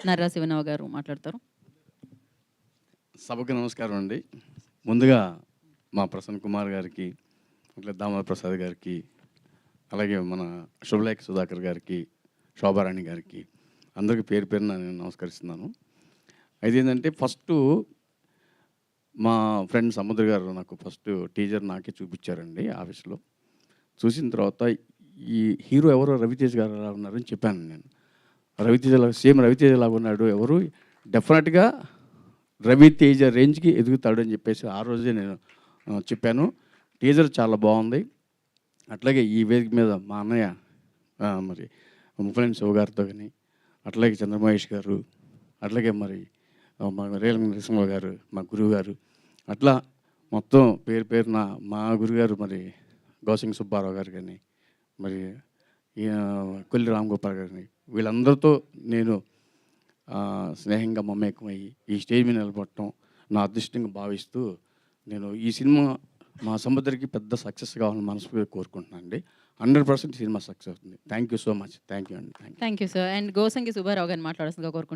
నర్రా శివనవ గారు మాట్లాడతారు. సభకు నమస్కారం అండి. ముందుగా మా ప్రసన్న కుమార్ గారికి, అట్లా దామోదర్ ప్రసాద్ గారికి, అలాగే మన శుభలేఖ సుధాకర్ గారికి, శోభారాణి గారికి అందరికీ పేరు పేరున నేను నమస్కరిస్తున్నాను. అయితే ఏంటంటే ఫస్టు మా ఫ్రెండ్ సముద్ర గారు నాకు ఫస్ట్ టీజర్ నాకే చూపించారండి ఆఫీస్‌లో. చూసిన తర్వాత ఈ హీరో ఎవరో రవితేజ గారు అలా ఉన్నారని చెప్పాను నేను. రవితేజ లాగా ఉన్నాడు ఎవరు డెఫినెట్‌గా రవితేజ రేంజ్‌కి ఎదుగుతాడు అని చెప్పేసి ఆ రోజే నేను చెప్పాను. టీజర్ చాలా బాగుంది. అట్లాగే ఈ వేదిక మీద మా అన్నయ్య మరి ముప్పలనేని శివ గారితో కానీ, అట్లాగే చంద్రమహేష్ గారు, అట్లాగే మరి మా రేలంగి నరసింహ గారు, మా గురువు గారు, అట్లా మొత్తం పేరు పేరున మా గురుగారు మరి గౌసింగ్ సుబ్బారావు గారు కానీ, మరి కొల్లి రామగోపాల్ గారిని వీళ్ళందరితో నేను స్నేహంగా మమేకమయ్యి ఈ స్టేజ్ మీద నిలబడటం నా అదృష్టంగా భావిస్తూ నేను ఈ సినిమా మా సముద్రకి పెద్ద సక్సెస్ కావాలని మనస్ఫూర్తిగా కోరుకుంటున్నాను అండి. 100% సినిమా సక్సెస్ అవుతుంది. Thank you so much. Thank you అండి. Thank you sir. And Gosangi Subbarao గారిని మాట్లాడాల్సిందిగా కోరుకుంటున్నాను.